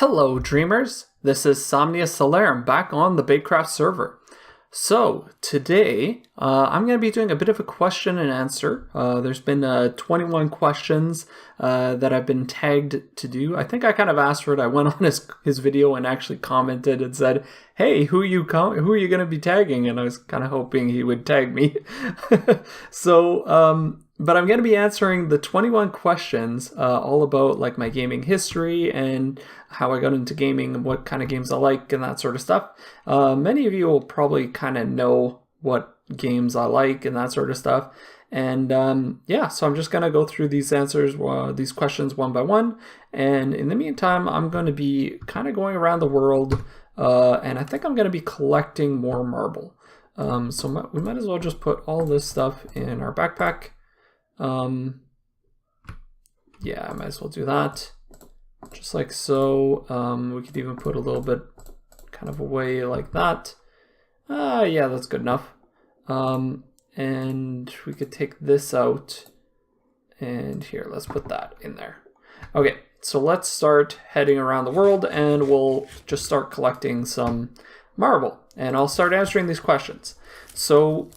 Hello dreamers, this is Somnia Solarum back on the BayCraft server. So today I'm going to be doing a bit of a question and answer. There's been 21 questions that I've been tagged to do. I think I kind of asked for it. I went on his video and actually commented and said, hey, who are you going to be tagging? And I was kind of hoping he would tag me. But I'm going to be answering the 21 questions all about like my gaming history and how I got into gaming and what kind of games I like and that sort of stuff. Many of you will probably kind of know what games I like and that sort of stuff. And yeah, so I'm just going to go through these these questions one by one. And in the meantime, I'm going to be kind of going around the world and I think I'm going to be collecting more marble. We might as well just put all this stuff in our backpack. Yeah, I might as well do that. Just like so. We could even put a little bit kind of away like that. Yeah, that's good enough. And we could take this out. And here, let's put that in there. Okay, so let's start heading around the world and we'll just start collecting some marble. And I'll start answering these questions. So,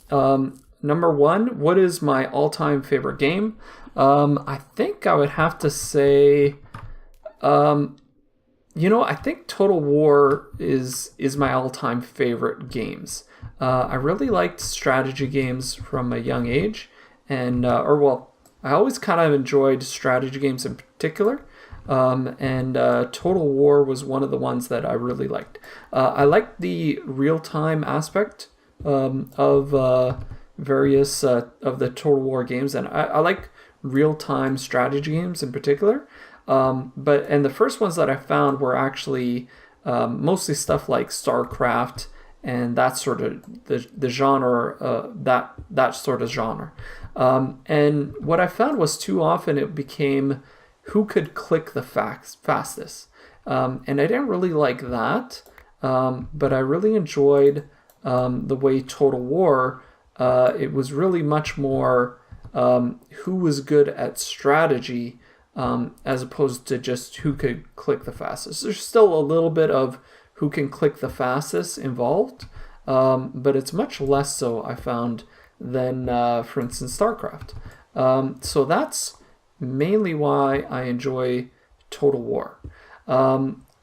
number one, what is my all-time favorite game? I think I would have to say, I think Total War is my all-time favorite games. I really liked strategy games from a young age, and I always kind of enjoyed strategy games in particular. Total War was one of the ones that I really liked. I liked the real-time aspect of various of the Total War games, and I like real-time strategy games in particular. And the first ones that I found were actually mostly stuff like StarCraft and that sort of the genre, that sort of genre. And what I found was too often it became who could click the fastest. And I didn't really like that, but I really enjoyed the way Total War, it was really much more who was good at strategy as opposed to just who could click the fastest. There's still a little bit of who can click the fastest involved, but it's much less so, I found, than, for instance, StarCraft. So that's mainly why I enjoy Total War.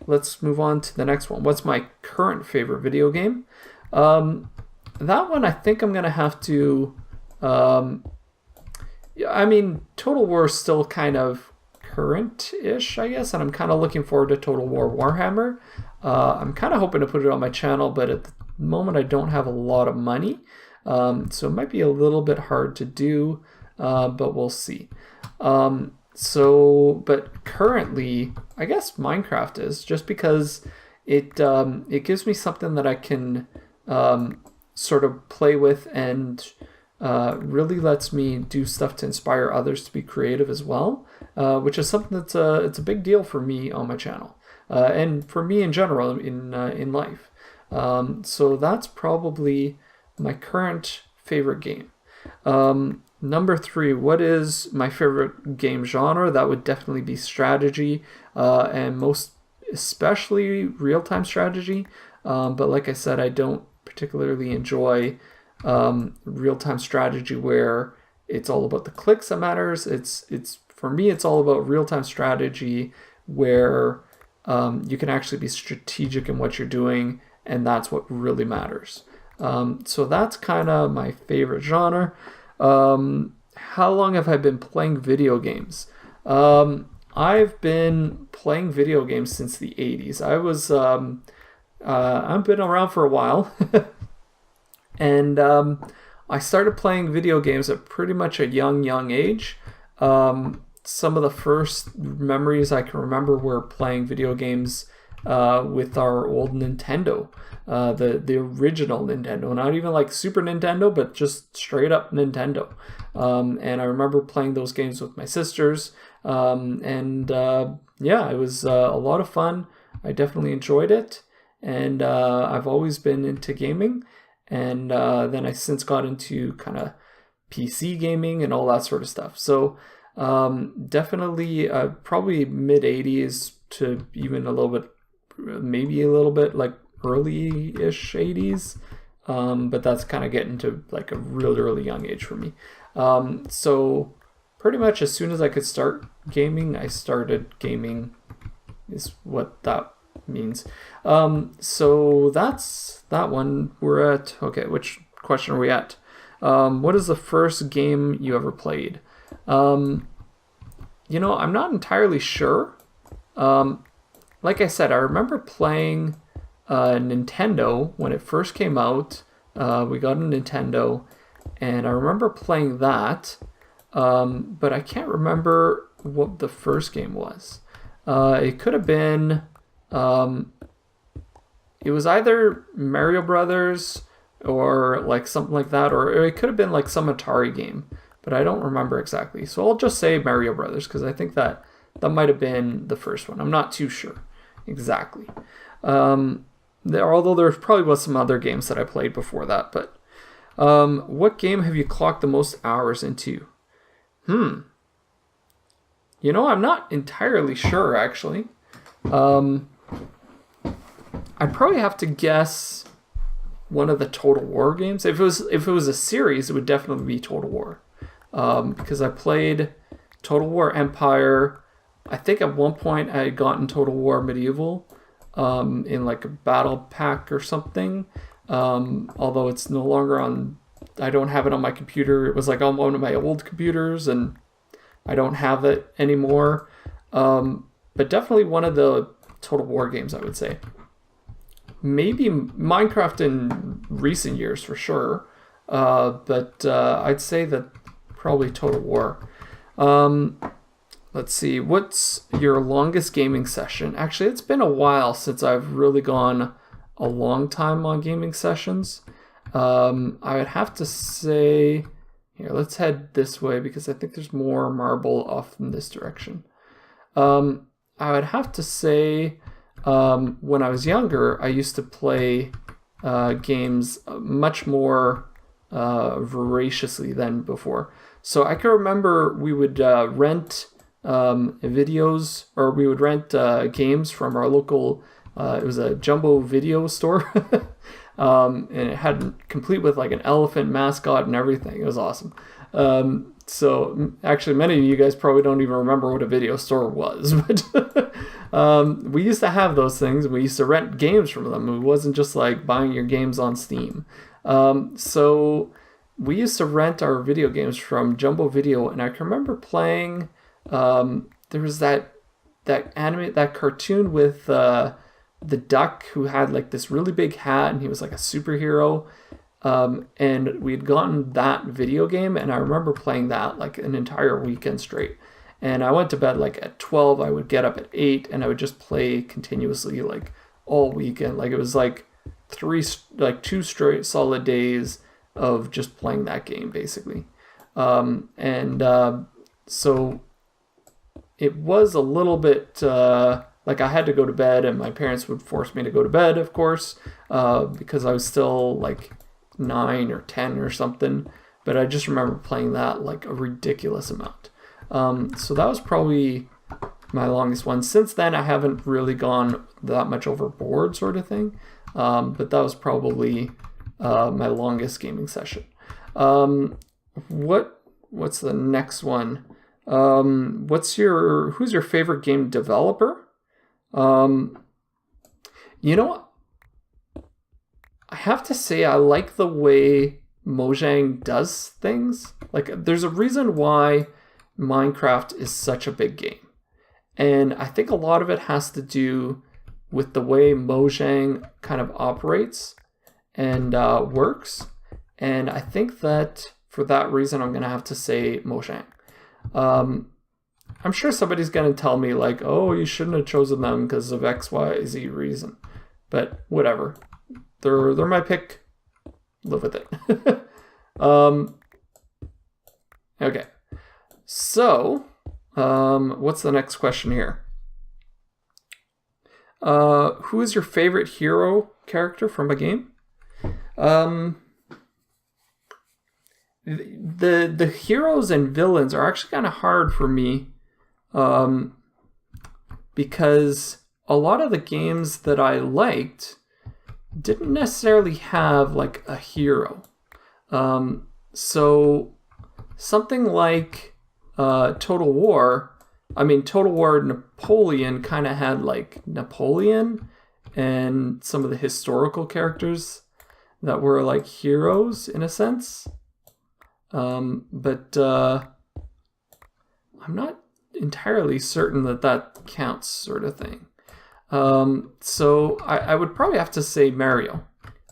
Let's move on to the next one. What's my current favorite video game? That one I think I'm going to have to... Total War is still kind of current-ish, I guess, and I'm kind of looking forward to Total War Warhammer. I'm kind of hoping to put it on my channel, but at the moment I don't have a lot of money, so it might be a little bit hard to do, but we'll see. But currently, I guess Minecraft is, just because it gives me something that I can sort of play with and really lets me do stuff to inspire others to be creative as well, which is something that's it's a big deal for me on my channel, and for me in general in life. So that's probably my current favorite game. Number three, what is my favorite game genre? That would definitely be strategy, and most especially real-time strategy. But like I said, I don't particularly enjoy real-time strategy where it's all about the clicks that matters. It's for me, it's all about real-time strategy where you can actually be strategic in what you're doing, and that's what really matters. So that's kind of my favorite genre. How long have I been playing video games? I've been playing video games since the 80s. I've been around for a while. And I started playing video games at pretty much a young age. Some of the first memories I can remember were playing video games with our old Nintendo, the original Nintendo, not even like Super Nintendo, but just straight up Nintendo. And I remember playing those games with my sisters. Yeah, it was a lot of fun. I definitely enjoyed it. And I've always been into gaming. And then I since got into kind of PC gaming and all that sort of stuff. So definitely probably mid 80s to even a little bit, maybe a little bit like early-ish 80s. But that's kind of getting to like a really, really young age for me. So pretty much as soon as I could start gaming, I started gaming, is what that means. So that's that one. We're at, okay, which question are we at? What is the first game you ever played? I'm not entirely sure. Like I said, I remember playing Nintendo when it first came out. We got a Nintendo, and I remember playing that, but I can't remember what the first game was. It could have been, it was either Mario Brothers or like something like that, or it could have been like some Atari game, but I don't remember exactly. So I'll just say Mario Brothers because I think that might have been the first one. I'm not too sure exactly. Although there probably was some other games that I played before that, but what game have you clocked the most hours into? I'm not entirely sure actually. I'd probably have to guess one of the Total War games. If it was a series, it would definitely be Total War, because I played Total War Empire. I think at one point I had gotten Total War Medieval in like a battle pack or something. Although it's no longer on, I don't have it on my computer. It was like on one of my old computers and I don't have it anymore. But definitely one of the Total War games, I would say. Maybe Minecraft in recent years for sure. But I'd say that probably Total War. Let's see, what's your longest gaming session? Actually, it's been a while since I've really gone a long time on gaming sessions. I would have to say, here, let's head this way because I think there's more marble off in this direction. I would have to say, when I was younger, I used to play games much more voraciously than before. So I can remember we would rent videos, or we would rent games from our local, it was a jumbo video store, and it had complete with like an elephant mascot and everything. It was awesome. So actually many of you guys probably don't even remember what a video store was, but we used to have those things. We used to rent games from them. It wasn't just like buying your games on Steam. So we used to rent our video games from Jumbo Video, and I can remember playing, there was that cartoon with the duck who had like this really big hat and he was like a superhero, and we'd gotten that video game, and I remember playing that like an entire weekend straight. And I went to bed like at 12. I would get up at 8 and I would just play continuously like all weekend. Like it was like 2 straight solid days of just playing that game basically. So it was a little bit like I had to go to bed, and my parents would force me to go to bed, of course, because I was still like 9 or 10 or something. But I just remember playing that like a ridiculous amount. So that was probably my longest one. Since then, I haven't really gone that much overboard, sort of thing. But that was probably my longest gaming session. What's the next one? Who's your favorite game developer? I have to say I like the way Mojang does things. Like there's a reason why Minecraft is such a big game. And I think a lot of it has to do with the way Mojang kind of operates and works. And I think that for that reason, I'm going to have to say Mojang. I'm sure somebody's going to tell me like, oh, you shouldn't have chosen them because of X, Y, Z reason. But whatever. They're my pick. Live with it. Okay. So, what's the next question here? Who is your favorite hero character from a game? The heroes and villains are actually kind of hard for me. because a lot of the games that I liked didn't necessarily have like a hero. So something like Total War, Total War Napoleon kind of had like Napoleon and some of the historical characters that were like heroes in a sense. But I'm not entirely certain that counts, sort of thing. So I would probably have to say Mario.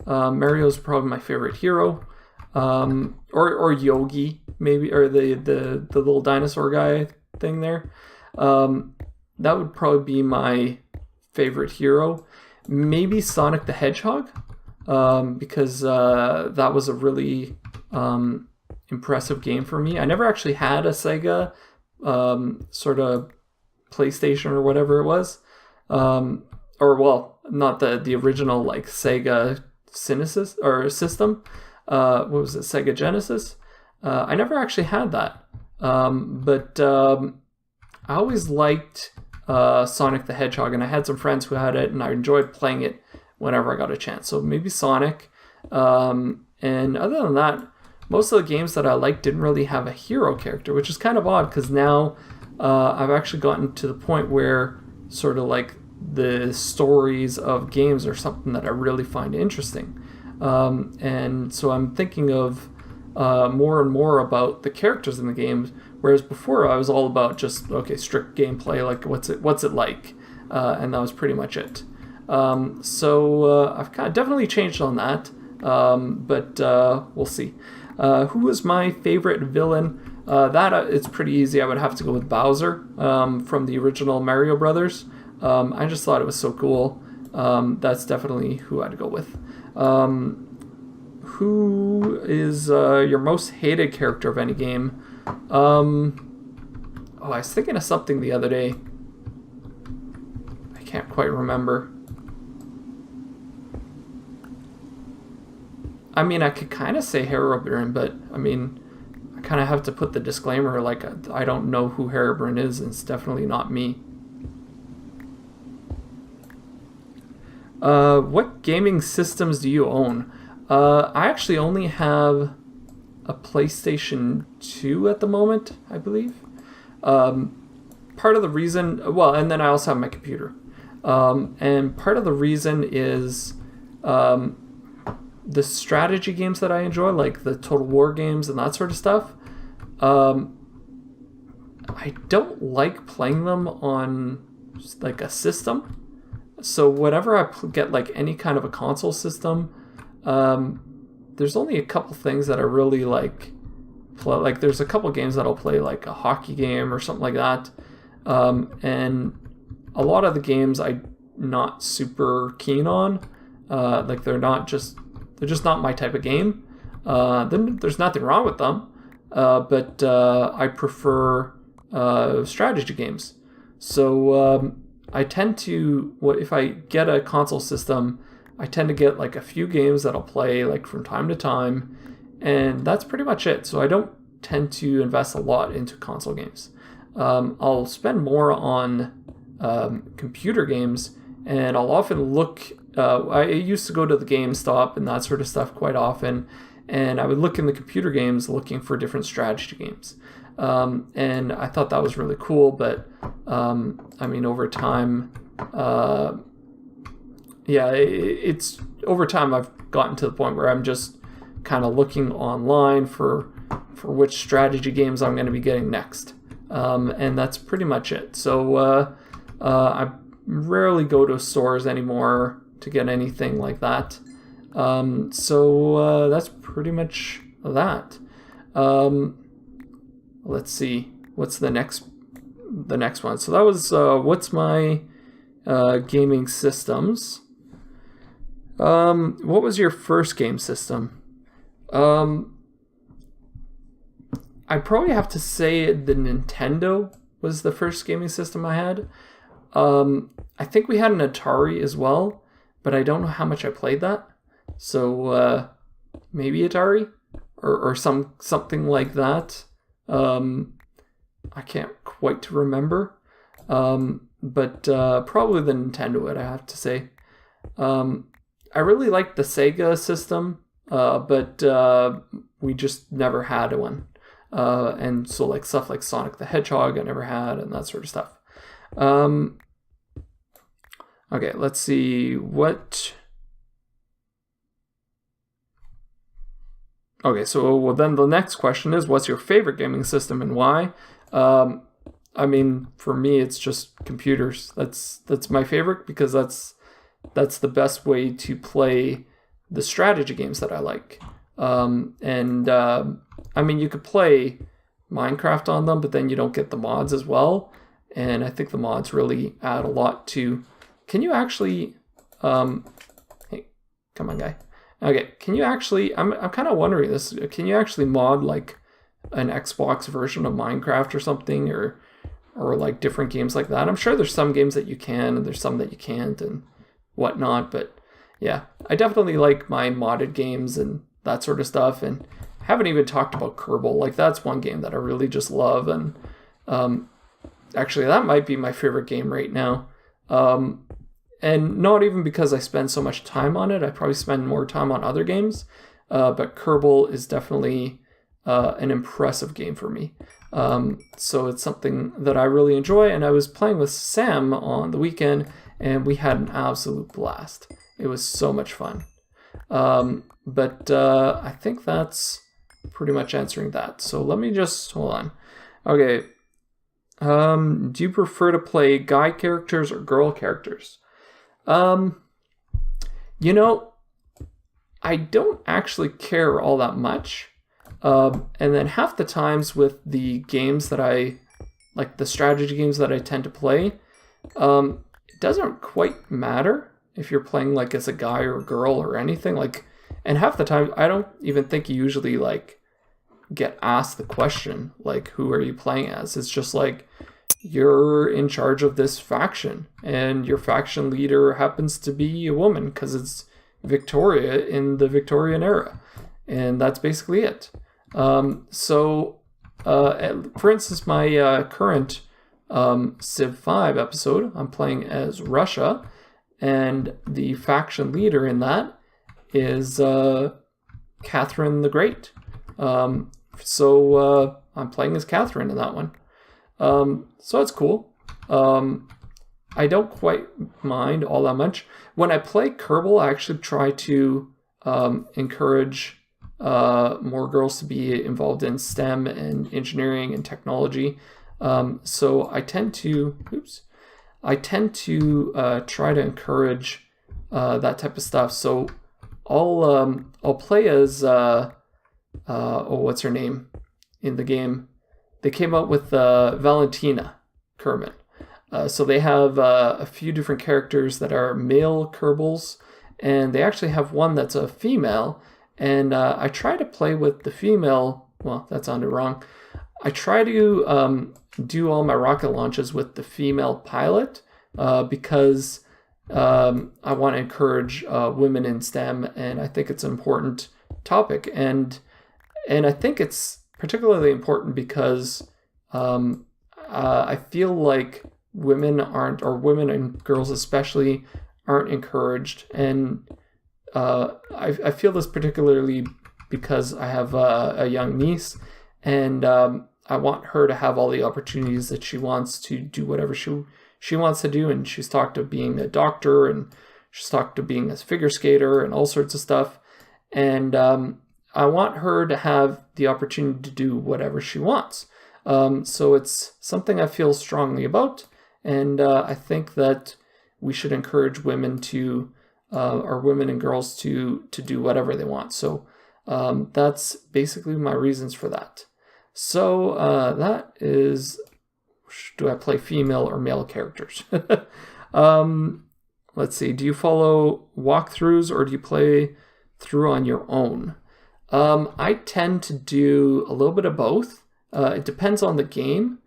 Mario's probably my favorite hero. Or Yogi, maybe, or the little dinosaur guy thing there. That would probably be my favorite hero. Maybe Sonic the Hedgehog, because that was a really impressive game for me. I never actually had a Sega sort of PlayStation or whatever it was. Not the original like Sega Genesis or system. What was it, Sega Genesis? I never actually had that. But I always liked Sonic the Hedgehog, and I had some friends who had it, and I enjoyed playing it whenever I got a chance. So maybe Sonic. And other than that, most of the games that I liked didn't really have a hero character, which is kind of odd because now I've actually gotten to the point where sort of like the stories of games are something that I really find interesting. And so I'm thinking of more and more about the characters in the games, whereas before I was all about just, strict gameplay, like what's it like, and that was pretty much it. So I've kind of definitely changed on that, but we'll see. Who was my favorite villain? It's pretty easy. I would have to go with Bowser from the original Mario Brothers. I just thought it was so cool. That's definitely who I'd go with. Who is your most hated character of any game? I was thinking of something the other day. I can't quite remember. I could kind of say Herobrine, but I kind of have to put the disclaimer, like, I don't know who Herobrine is, and it's definitely not me. What gaming systems do you own? I actually only have a PlayStation 2 at the moment, I believe. Part of the reason, and then I also have my computer. And part of the reason is the strategy games that I enjoy, like the Total War games and that sort of stuff. I don't like playing them on like a system. So whenever I get like any kind of a console system, there's only a couple things that I really like play. Like there's a couple games that I'll play, like a hockey game or something like that. And a lot of the games I'm not super keen on. Like they're just not my type of game. Then there's nothing wrong with them. But I prefer strategy games. So I tend to, if I get a console system, I tend to get like a few games that I'll play like from time to time, and that's pretty much it. So I don't tend to invest a lot into console games. I'll spend more on computer games, and I'll often look. I used to go to the GameStop and that sort of stuff quite often, and I would look in the computer games looking for different strategy games. And I thought that was really cool, but over time, it's over time I've gotten to the point where I'm just kind of looking online for which strategy games I'm going to be getting next, and that's pretty much it. So I rarely go to stores anymore to get anything like that. So that's pretty much that. Let's see, what's the next one? So that was what's my gaming systems. What was your first game system? I'd probably have to say the Nintendo was the first gaming system I had. I think we had an Atari as well, but I don't know how much I played that. So maybe Atari or something like that. I can't quite remember. but probably the Nintendo, I have to say. I really like the Sega system, but we just never had one. And so like stuff like Sonic the Hedgehog I never had, and that sort of stuff. Okay, let's see what... Okay, so well, then the next question is, what's your favorite gaming system and why? I mean, for me, it's just computers. That's my favorite because that's the best way to play the strategy games that I like. I mean, you could play Minecraft on them, but then you don't get the mods as well. And I think the mods really add a lot to... Can you actually... hey, come on, guy. Okay, can you actually... I'm kind of wondering this. Can you actually mod like an Xbox version of Minecraft or something, or like different games like that? I'm sure there's some games that you can, and there's some that you can't, and whatnot. But yeah, I definitely like my modded games and that sort of stuff. And haven't even talked about Kerbal. Like that's one game that I really just love, and actually that might be my favorite game right now. And not even because I spend so much time on it. I probably spend more time on other games. But Kerbal is definitely an impressive game for me. So it's something that I really enjoy. And I was playing with Sam on the weekend, and we had an absolute blast. It was so much fun. But I think that's pretty much answering that. So let me just, hold on. Okay. Do you prefer to play guy characters or girl characters? You know, I don't actually care all that much. And then half the times with the games that I, like the strategy games that I tend to play, it doesn't quite matter if you're playing like as a guy or a girl or anything. Like, and half the time, I don't even think you usually like get asked the question, like, who are you playing as? It's just like, you're in charge of this faction, and your faction leader happens to be a woman because it's Victoria in the Victorian era, and that's basically it. For instance, my current Civ 5 episode, I'm playing as Russia, and the faction leader in that is Catherine the Great. I'm playing as Catherine in that one. So it's cool. I don't quite mind all that much. When I play Kerbal, I actually try to encourage more girls to be involved in STEM and engineering and technology. So I tend to try to encourage that type of stuff. So I'll play as what's her name in the game? They came out with Valentina Kerman. So they have a few different characters that are male Kerbals, and they actually have one that's a female. And I try to play with the female. Well, that sounded wrong. I try to do all my rocket launches with the female pilot because I want to encourage women in STEM, and I think it's an important topic. And I think it's particularly important because I feel like women and girls especially aren't encouraged. And I feel this particularly because I have a young niece, and I want her to have all the opportunities that she wants to do whatever she wants to do. And she's talked of being a doctor, and she's talked of being a figure skater and all sorts of stuff. And I want her to have the opportunity to do whatever she wants. So it's something I feel strongly about, and I think that we should encourage women or women and girls to do whatever they want. So that's basically my reasons for that. So that is, do I play female or male characters? Let's see. Do you follow walkthroughs or do you play through on your own? I tend to do a little bit of both. It depends on the game.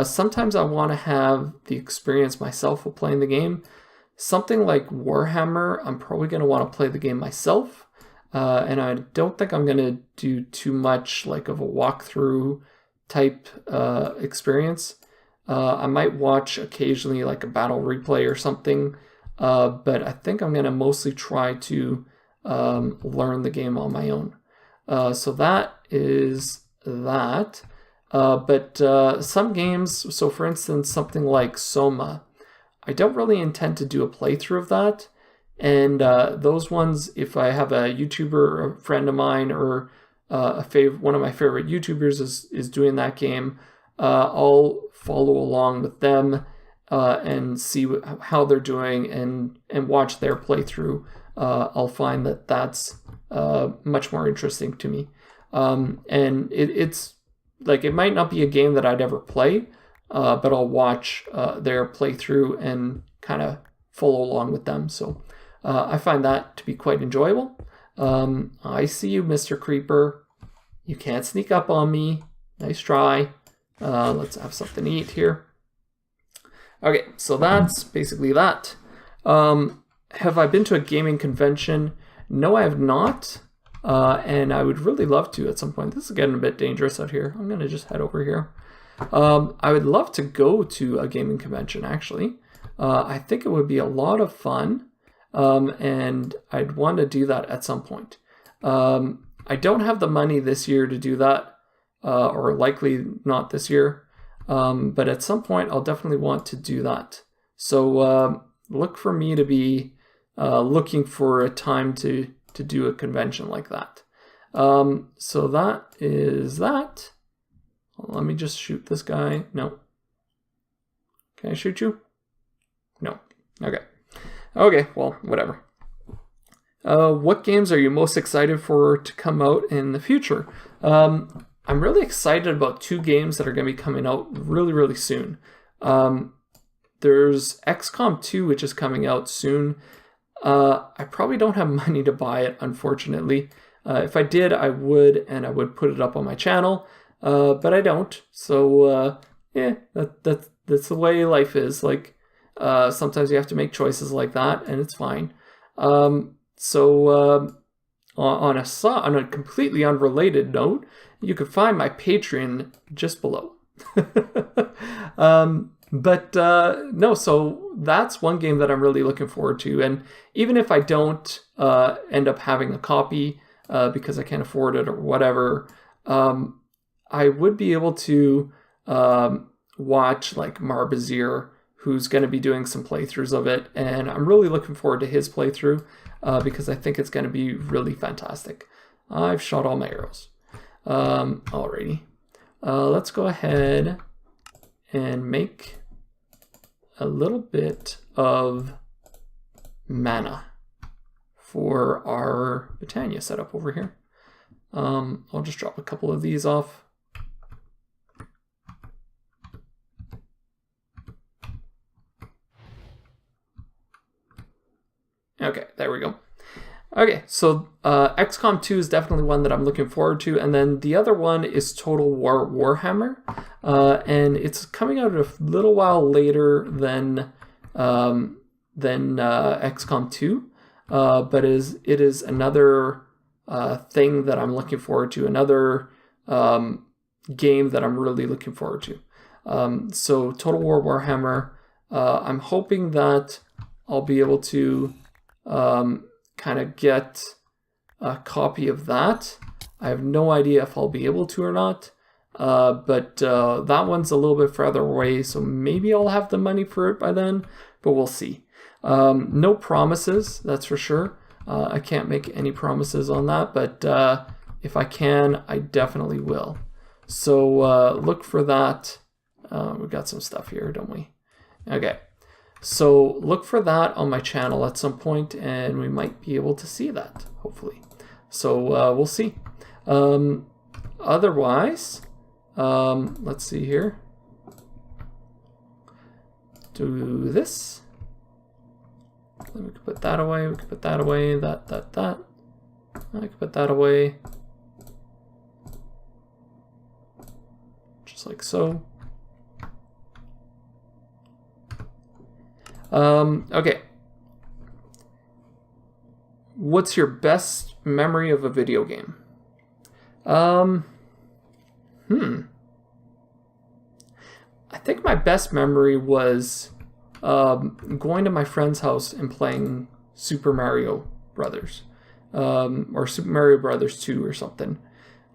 Sometimes I want to have the experience myself of playing the game. Something like Warhammer, I'm probably going to want to play the game myself. And I don't think I'm going to do too much like of a walkthrough type experience. I might watch occasionally like a battle replay or something, but I think I'm going to mostly try to learn the game on my own. So that is that. But some games, so for instance, something like Soma, I don't really intend to do a playthrough of that. And those ones, if I have a YouTuber, a friend of mine, or one of my favorite YouTubers is doing that game, I'll follow along with them and see how they're doing and watch their playthrough. I'll find that that's much more interesting to me. And it's like, it might not be a game that I'd ever play, but I'll watch their playthrough and kind of follow along with them. So I find that to be quite enjoyable. I see you, Mr. Creeper. You can't sneak up on me. Nice try. Let's have something to eat here. Okay, so that's basically that. Have I been to a gaming convention? No, I have not. And I would really love to at some point. This is getting a bit dangerous out here. I'm going to just head over here. I would love to go to a gaming convention, actually. I think it would be a lot of fun. And I'd want to do that at some point. I don't have the money this year to do that, or likely not this year. But at some point, I'll definitely want to do that. So look for me to be looking for a time to do a convention like that. So that is that. Let me just shoot this guy. No. Can I shoot you? No. Okay. Okay, well, whatever. What games are you most excited for to come out in the future? I'm really excited about two games that are going to be coming out really, really soon. There's XCOM 2, which is coming out soon. I probably don't have money to buy it, unfortunately. If I did, I would, and I would put it up on my channel, but I don't. So, yeah, that's the way life is. Like, sometimes you have to make choices like that, and it's fine. So, on a completely unrelated note, you can find my Patreon just below. No, so that's one game that I'm really looking forward to. And even if I don't end up having a copy because I can't afford it or whatever, I would be able to watch like Marbazir, who's going to be doing some playthroughs of it. And I'm really looking forward to his playthrough because I think it's going to be really fantastic. I've shot all my arrows. Alrighty. Let's go ahead and make a little bit of mana for our Britannia setup over here. I'll just drop a couple of these off. Okay, there we go. Okay, so XCOM 2 is definitely one that I'm looking forward to, and then the other one is Total War Warhammer, and it's coming out a little while later than XCOM 2, but it is another thing that I'm looking forward to, another game that I'm really looking forward to. So Total War Warhammer, I'm hoping that I'll be able to kind of get a copy of that. I have no idea if I'll be able to or not, but that one's a little bit further away, so maybe I'll have the money for it by then, but we'll see. No promises, that's for sure. I can't make any promises on that, but if I can, I definitely will. So look for that. We've got some stuff here, don't we? Okay. So look for that on my channel at some point, and we might be able to see that, hopefully. So we'll see. Otherwise, let's see here. Do this. Then we can put that away. We can put that away. That. I can put that away. Just like so. Okay. What's your best memory of a video game? I think my best memory was going to my friend's house and playing Super Mario Brothers, or Super Mario Brothers 2 or something.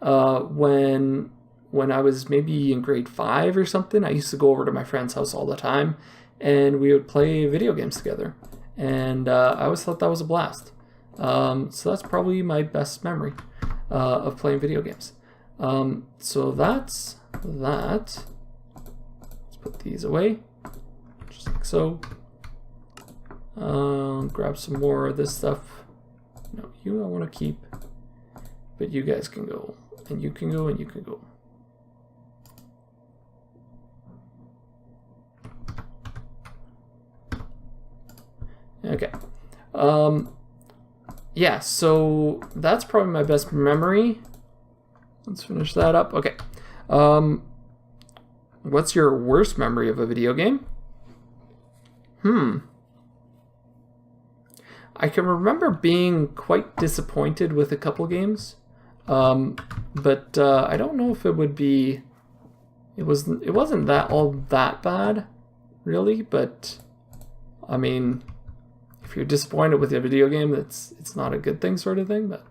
When I was maybe in grade 5 or something, I used to go over to my friend's house all the time, and we would play video games together. And I always thought that was a blast. So that's probably my best memory of playing video games. So that's that. Let's put these away, just like so. Grab some more of this stuff. No, you I want to keep, but you guys can go, and you can go, and you can go. Okay. Yeah, so that's probably my best memory. Let's finish that up. Okay. What's your worst memory of a video game? I can remember being quite disappointed with a couple games, but I don't know if it would be. It wasn't that bad, really. But I mean, if you're disappointed with a video game, it's not a good thing, sort of thing. But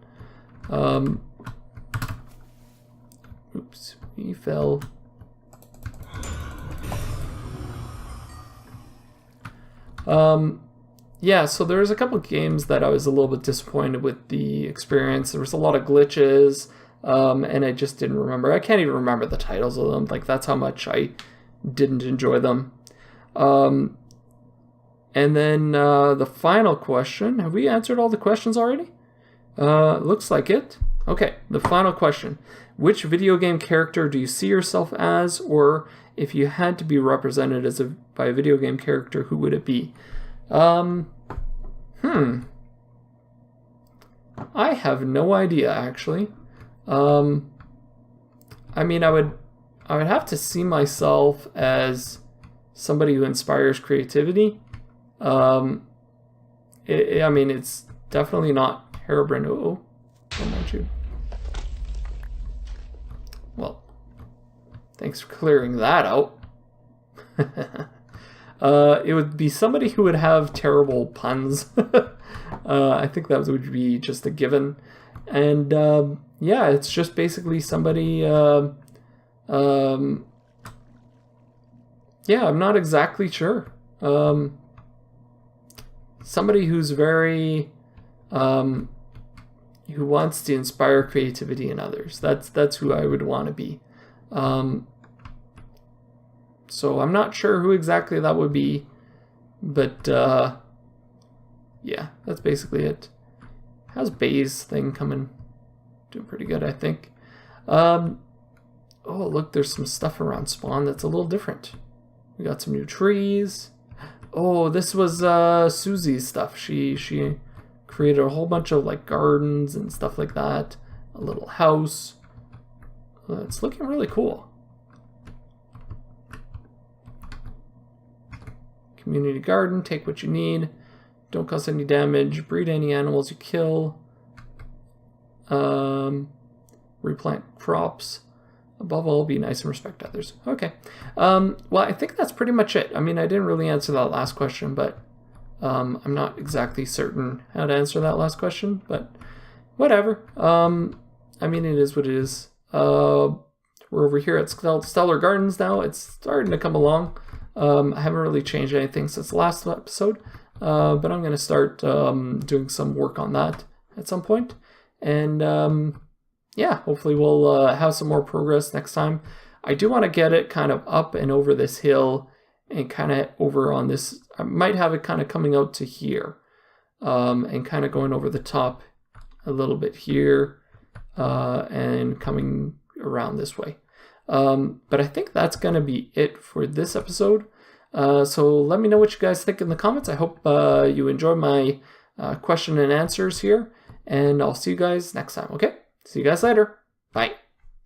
oops, we fell. Yeah, so there's a couple of games that I was a little bit disappointed with the experience. There was a lot of glitches, and I just didn't remember. I can't even remember the titles of them. Like, that's how much I didn't enjoy them. And then the final question. Have we answered all the questions already? Looks like it. Okay, the final question. Which video game character do you see yourself as, or if you had to be represented by a video game character, who would it be? I have no idea, actually. I mean, I would have to see myself as somebody who inspires creativity. I mean, it's definitely not Herobrine. Oh, don't want you. Well, thanks for clearing that out. It would be somebody who would have terrible puns. I think that would be just a given. And yeah, it's just basically somebody. Yeah, I'm not exactly sure. Somebody who's very, who wants to inspire creativity in others. That's who I would want to be. So I'm not sure who exactly that would be, but yeah, that's basically it. How's Bay's thing coming? Doing pretty good, I think. Oh, look, there's some stuff around spawn that's a little different. We got some new trees. Oh, this was Susie's stuff. She created a whole bunch of like gardens and stuff like that. A little house. It's looking really cool. Community garden, take what you need. Don't cause any damage. Breed any animals you kill. Replant crops. Above all, be nice and respect others. Okay. Well, I think that's pretty much it. I mean, I didn't really answer that last question, but I'm not exactly certain how to answer that last question, but whatever. I mean, it is what it is. We're over here at Stellar Gardens now. It's starting to come along. I haven't really changed anything since the last episode, but I'm going to start doing some work on that at some point. And yeah, hopefully we'll have some more progress next time. I do want to get it kind of up and over this hill and kind of over on this. I might have it kind of coming out to here and kind of going over the top a little bit here and coming around this way. But I think that's going to be it for this episode. So let me know what you guys think in the comments. I hope you enjoy my question and answers here. And I'll see you guys next time, okay? See you guys later. Bye.